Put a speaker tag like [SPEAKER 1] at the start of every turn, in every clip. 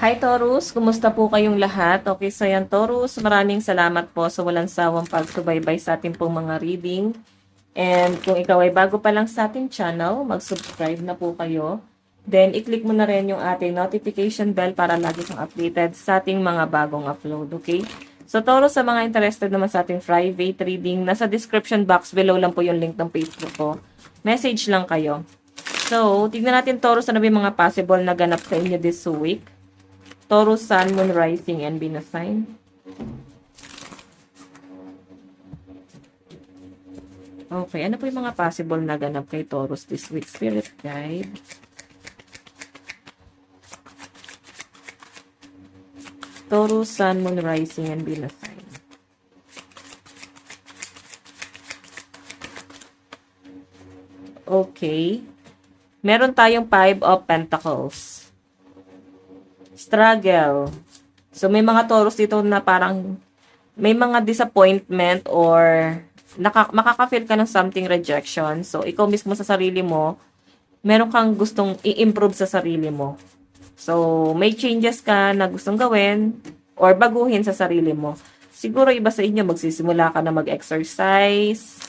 [SPEAKER 1] Hi Taurus, kumusta po kayong lahat? Okay, so yan Taurus, maraming salamat po sa walang sawang pagsubaybay sa ating pong mga reading. And kung ikaw ay bago pa lang sa ating channel, mag-subscribe na po kayo. Then, i-click mo na rin yung ating notification bell para lagi kang updated sa ating mga bagong upload, okay? So, Taurus, sa mga interested naman sa ating private reading, nasa description box below lang po yung link ng Facebook ko. Message lang kayo. So, tignan natin Taurus, ano ba yung mga possible na ganap sa inyo this week. Taurus, Sun, Moon, Rising, and Venus sign. Okay, ano po yung mga possible na ganap kay Taurus this week? Spirit guide. Taurus, Sun, Moon, Rising, and Venus sign. Okay. Meron tayong Five of Pentacles. Struggle. So, may mga Taurus dito na parang may mga disappointment or makaka-feel ka ng something rejection. So, ikaw mismo sa sarili mo, meron kang gustong i-improve sa sarili mo. So, may changes ka na gustong gawin or baguhin sa sarili mo. Siguro iba sa inyo, magsisimula ka na mag-exercise.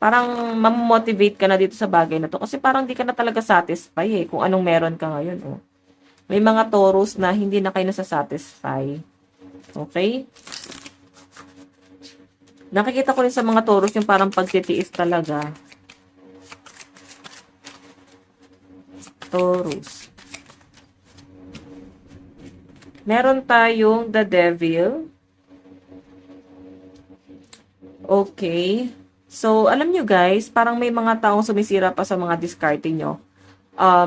[SPEAKER 1] Parang mamotivate ka na dito sa bagay na to. Kasi parang di ka na talaga satisfy kung anong meron ka ngayon. Oh. May mga Taurus na hindi na kayo nasasatisfy. Okay? Nakikita ko rin sa mga Taurus yung parang pagtitiis talaga. Taurus. Meron tayong the Devil. Okay. So, alam nyo guys, parang may mga taong sumisira pa sa mga diskarte nyo.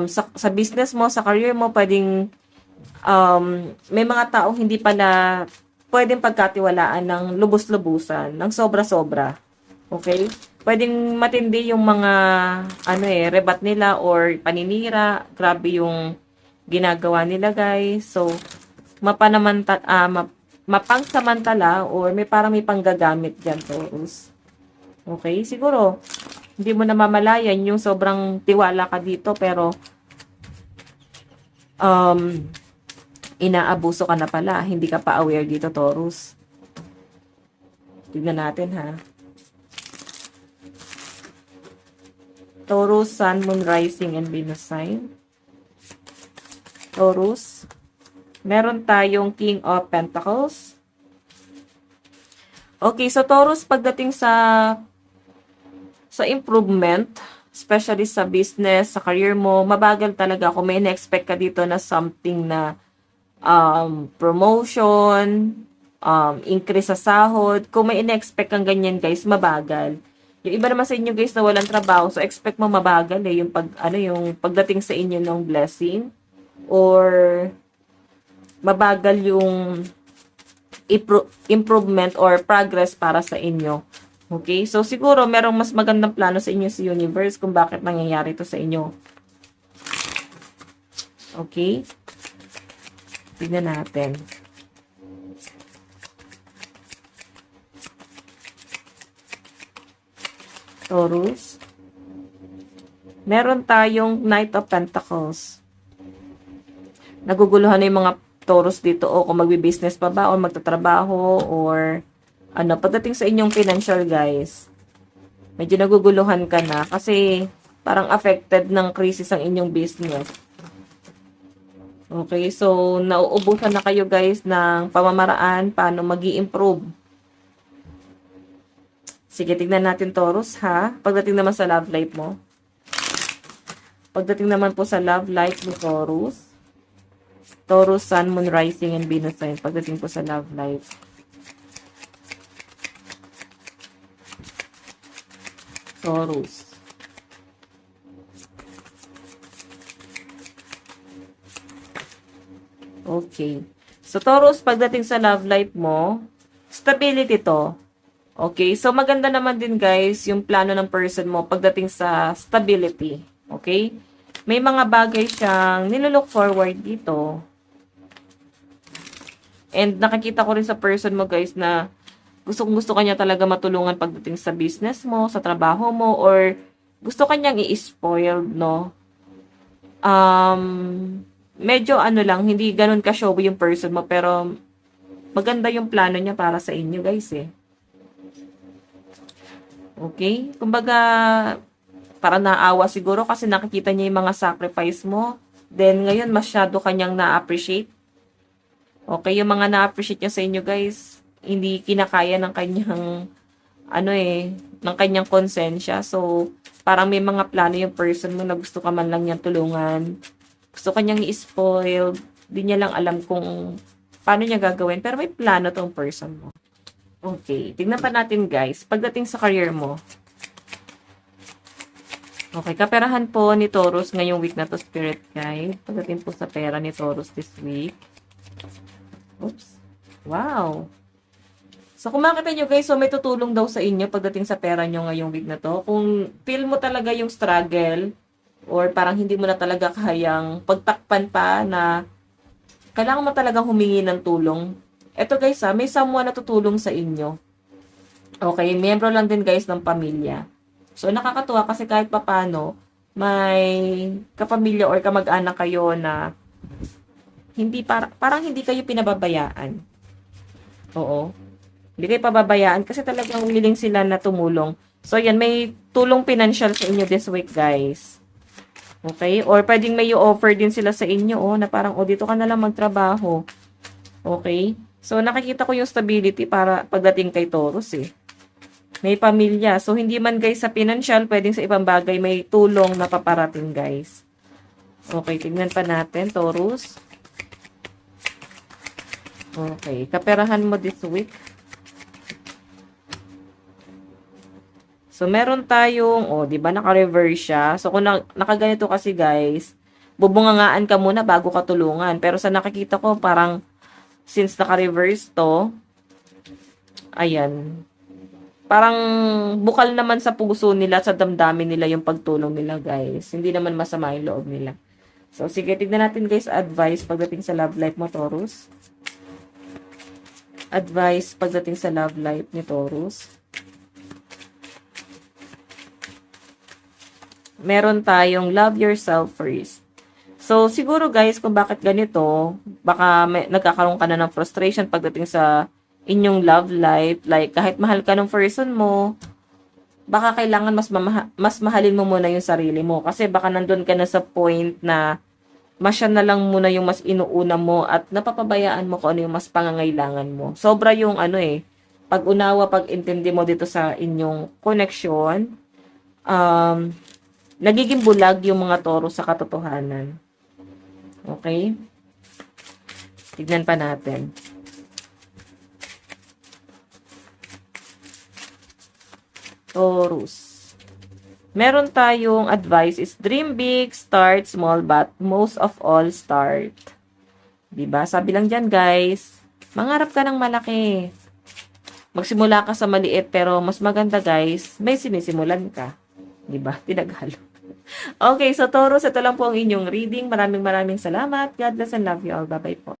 [SPEAKER 1] Sa business mo, sa career mo, pwedeng may mga taong hindi pala pwedeng pagkatiwalaan ng lubos-lubusan, ng sobra-sobra. Okay? Pwedeng matindi yung mga rebat nila or paninira. Grabe yung ginagawa nila, guys. So, mapangsamantala or may parang may panggagamit dyan, Taurus. Okay? Siguro, hindi mo namamalayan yung sobrang tiwala ka dito, pero inaabuso ka na pala. Hindi ka pa aware dito, Taurus. Tignan natin, ha. Taurus, Sun, Moon, Rising, and Venus sign. Taurus. Meron tayong King of Pentacles. Okay, so Taurus, pagdating sa improvement, especially sa business, sa career mo, mabagal talaga kung may na-expect ka dito na something na promotion, increase sa sahod. Kung may in-expect kang ganyan, guys, mabagal. Yung iba naman sa inyo, guys, na walang trabaho, so expect mo mabagal yung yung pagdating sa inyo ng blessing or mabagal yung improvement or progress para sa inyo. Okay? So, siguro, merong mas magandang plano sa inyo sa universe kung bakit nangyayari ito sa inyo. Okay? Tignan natin. Taurus. Meron tayong Knight of Pentacles. Naguguluhan na yung mga Taurus dito o kung magbi-business pa ba o magtatrabaho or pagdating sa inyong financial, guys, medyo naguguluhan ka na kasi parang affected ng crisis ang inyong business. Okay, so nauubusan na kayo, guys, ng pamamaraan paano mag-i-improve. Sige, tignan natin, Taurus, ha? Pagdating naman sa love life mo. Pagdating naman po sa love life ni Taurus. Taurus, Sun, Moon, Rising, and Venus sign. Pagdating po sa love life. Taurus. Okay. So, Taurus, pagdating sa love life mo, stability to. Okay? So, maganda naman din, guys, yung plano ng person mo pagdating sa stability. Okay? May mga bagay siyang nilook forward dito. And nakikita ko rin sa person mo, guys, na gustong-gusto ka niya talaga matulungan pagdating sa business mo, sa trabaho mo, or gusto kanyang i-spoil, no? medyo ano lang, hindi ganun ka-showy yung person mo, pero maganda yung plano niya para sa inyo, guys, eh. Okay? Kumbaga, para naawa siguro kasi nakikita niya yung mga sacrifice mo. Then, ngayon, masyado kanyang na-appreciate. Okay? Yung mga na-appreciate niya sa inyo, guys, hindi kinakaya ng kanyang, ano eh, ng kanyang konsensya. So, parang may mga plano yung person mo na gusto ka man lang niyang tulungan. Gusto kanyang i-spoil. Di niya lang alam kung paano niya gagawin. Pero may plano tong person mo. Okay. Tignan pa natin, guys. Pagdating sa career mo. Okay. Kaperahan po ni Taurus ngayong week na to, Spirit Guide. Pagdating po sa pera ni Taurus this week. Oops. Wow. So, kung makita nyo, guys, so may tutulong daw sa inyo pagdating sa pera nyo ngayong week na to. Kung feel mo talaga yung struggle, or parang hindi mo na talaga kayang pagtakpan pa na kailangan mo talagang humingi ng tulong. Eto guys may someone na tutulong sa inyo. Okay, miyembro lang din guys ng pamilya. So nakakatuwa kasi kahit papano may kapamilya or kamag-anak kayo na hindi parang hindi kayo pinababayaan. Oo. Hindi kayo pababayaan kasi talagang willing sila na tumulong. So yan, may tulong financial sa inyo this week guys. Okay? Or pwedeng may offer din sila sa inyo na parang dito ka na lang magtrabaho. Okay? So, nakikita ko yung stability para pagdating kay Taurus eh. May pamilya. So, hindi man guys sa financial, pwedeng sa ibang bagay may tulong na paparating guys. Okay, tignan pa natin, Taurus. Okay, kaperahan mo this week. So, meron tayong, di ba naka-reverse siya. So, kung nakaganito kasi guys, bubungangaan ka muna bago ka tulungan. Pero sa nakikita ko, parang since naka-reverse to, ayan, parang bukal naman sa puso nila, sa damdamin nila yung pagtulong nila, guys. Hindi naman masama yung loob nila. So, sige, tignan natin, guys, advice pagdating sa love life mo, Taurus. Advice pagdating sa love life ni Taurus. Meron tayong love yourself first. So, siguro guys, kung bakit ganito, baka nagkakaroon ka na ng frustration pagdating sa inyong love life. Like, kahit mahal ka ng person mo, baka kailangan mas mahalin mo muna yung sarili mo. Kasi baka nandun ka na sa point na masya na lang muna yung mas inuuna mo at napapabayaan mo kung ano yung mas pangangailangan mo. Sobra yung pag-unawa, pag-intindi mo dito sa inyong connection. Nagiging bulag yung mga Taurus sa katotohanan. Okay? Tignan pa natin. Taurus. Meron tayong advice is dream big, start small, but most of all, start. Diba? Sabi lang dyan, guys, mangarap ka ng malaki. Magsimula ka sa maliit, pero mas maganda, guys, may sinisimulan ka. Diba? Tinaghalo. Okay, so Taurus, ito lang po ang inyong reading. Maraming salamat. God bless and love you all. Bye-bye po.